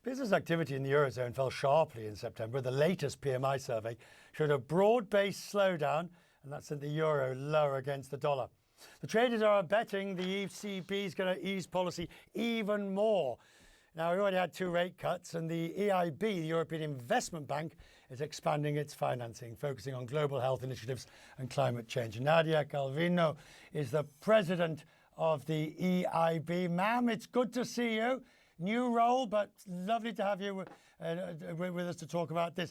Business activity in the Eurozone fell sharply in September. The latest PMI survey showed a broad-based slowdown, and that sent the euro lower against the dollar. The traders are betting the ECB is going to ease policy even more. Now, we already had 2 rate cuts, and the EIB, the European Investment Bank, is expanding its financing, focusing on global health initiatives and climate change. Nadia Calviño is the president of the EIB. Ma'am, it's good to see you. New role, but lovely to have you with us to talk about this.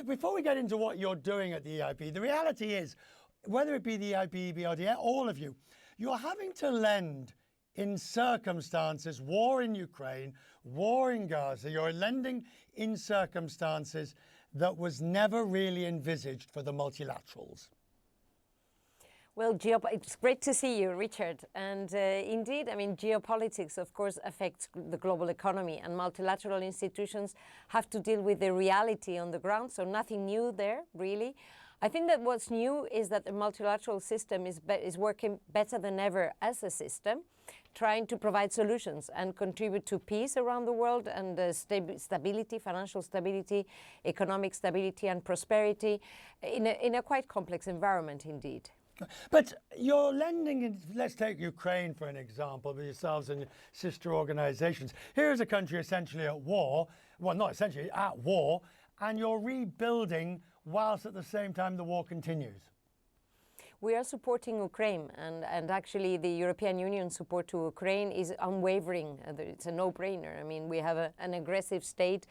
Before we get into what you're doing at the EIB, the reality is, whether it be the EIB, EBRD, all of you, you're having to lend in circumstances, war in Ukraine, war in Gaza. You're lending in circumstances that was never really envisaged for the multilaterals. Well, it's great to see you, Richard. And indeed, I mean, geopolitics, of course, affects the global economy, and multilateral institutions have to deal with the reality on the ground. So nothing new there, really. I think that what's new is that the multilateral system is working better than ever as a system, trying to provide solutions and contribute to peace around the world and stability, financial stability, economic stability and prosperity in a quite complex environment indeed. But you're lending in, let's take Ukraine for an example, with yourselves and your sister organizations. Here is a country essentially at war, well, not essentially, at war, and you're rebuilding whilst at the same time the war continues. We are supporting Ukraine, and actually the European Union support to Ukraine is unwavering. It's a no-brainer. I mean, we have an aggressive state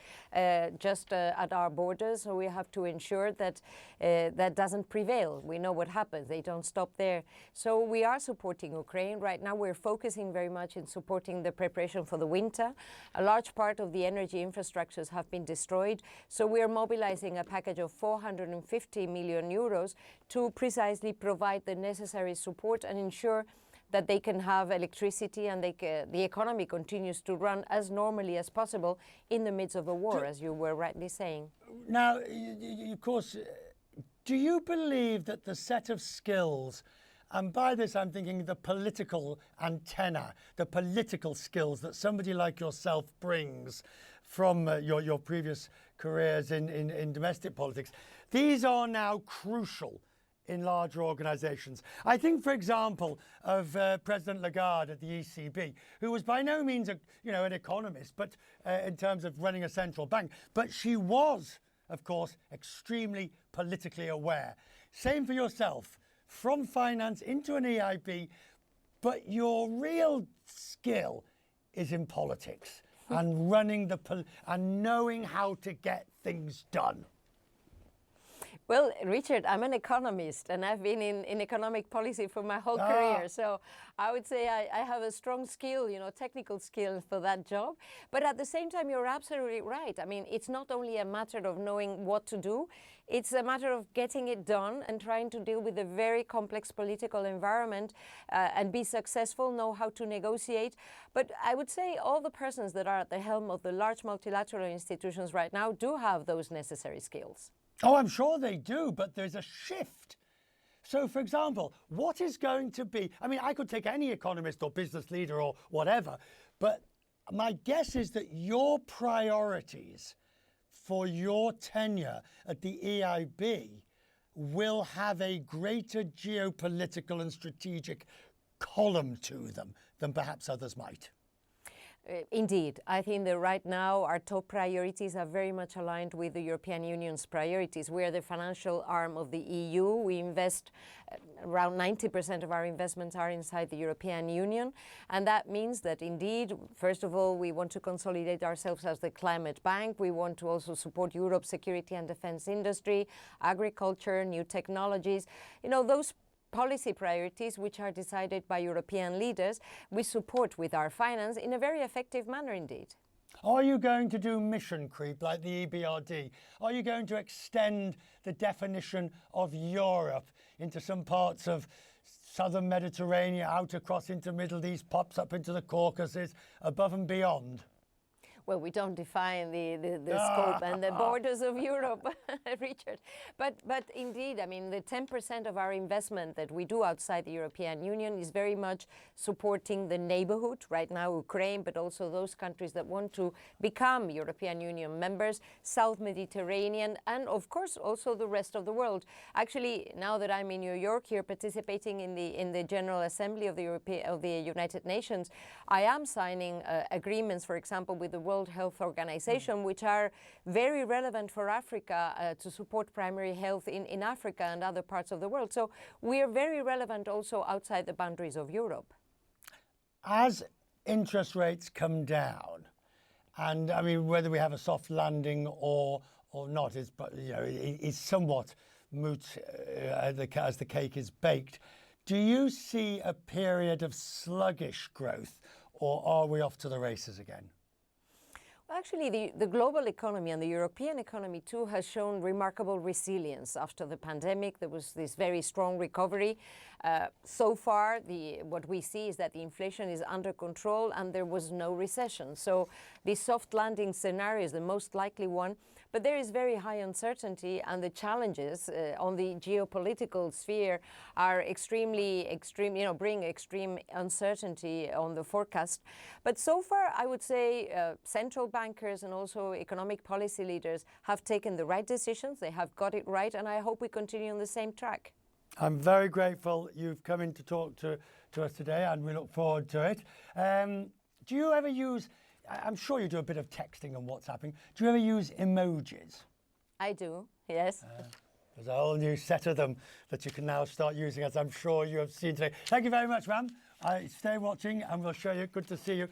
just at our borders, so we have to ensure that that doesn't prevail. We know what happens. They don't stop there. So we are supporting Ukraine. Right now we're focusing very much in supporting the preparation for the winter. A large part of the energy infrastructures have been destroyed, so we are mobilizing a package of 450 million euros to precisely provide the necessary support and ensure that they can have electricity and the economy continues to run as normally as possible in the midst of a war, as you were rightly saying. Now, of course, do you believe that the set of skills, and by this I'm thinking the political antenna, the political skills that somebody like yourself brings from your previous careers in domestic politics, these are now crucial in larger organizations? I think, for example, of President Lagarde at the ECB, who was by no means an economist, but in terms of running a central bank, but she was, of course, extremely politically aware. Same for yourself, from finance into an EIB, but your real skill is in politics and running and knowing how to get things done. Well, Richard, I'm an economist, and I've been in economic policy for my whole career. So I would say I have a strong skill, technical skill for that job. But at the same time, you're absolutely right. I mean, it's not only a matter of knowing what to do. It's a matter of getting it done and trying to deal with a very complex political environment and be successful, know how to negotiate. But I would say all the persons that are at the helm of the large multilateral institutions right now do have those necessary skills. Oh, I'm sure they do, but there's a shift. So, for example, what is going to be, I mean, I could take any economist or business leader or whatever, but my guess is that your priorities for your tenure at the EIB will have a greater geopolitical and strategic column to them than perhaps others might. Indeed. I think that right now our top priorities are very much aligned with the European Union's priorities. We are the financial arm of the EU. We invest around 90% of our investments are inside the European Union. And that means that indeed, first of all, we want to consolidate ourselves as the climate bank. We want to also support Europe's security and defense industry, agriculture, new technologies. Those policy priorities, which are decided by European leaders, we support with our finance in a very effective manner indeed. Are you going to do mission creep like the EBRD? Are you going to extend the definition of Europe into some parts of southern Mediterranean, out across into Middle East, pops up into the Caucasus, above and beyond? Well, we don't define the scope and the borders of Europe, Richard. But indeed, I mean, the 10% of our investment that we do outside the European Union is very much supporting the neighborhood, right now Ukraine, but also those countries that want to become European Union members, South Mediterranean, and of course also the rest of the world. Actually, now that I'm in New York here participating in the General Assembly of the United Nations, I am signing agreements, for example, with the World Health Organization, which are very relevant for Africa to support primary health in Africa and other parts of the world. So we are very relevant also outside the boundaries of Europe. As interest rates come down, and I mean, whether we have a soft landing or not is, is somewhat moot as the cake is baked. Do you see a period of sluggish growth, or are we off to the races again? Well, actually, the global economy and the European economy too has shown remarkable resilience after the pandemic. There was this very strong recovery. So far, what we see is that the inflation is under control and there was no recession. So the soft landing scenario is the most likely one. But there is very high uncertainty, and the challenges on the geopolitical sphere are extreme, bring extreme uncertainty on the forecast. But so far, I would say central bankers and also economic policy leaders have taken the right decisions. They have got it right, and I hope we continue on the same track. I'm very grateful you've come in to talk to us today, and we look forward to it. Do you ever use, I'm sure you do a bit of texting and WhatsApping, do you ever use emojis? I do, yes. There's a whole new set of them that you can now start using, as I'm sure you have seen today. Thank you very much, ma'am. Stay watching and we'll show you. Good to see you.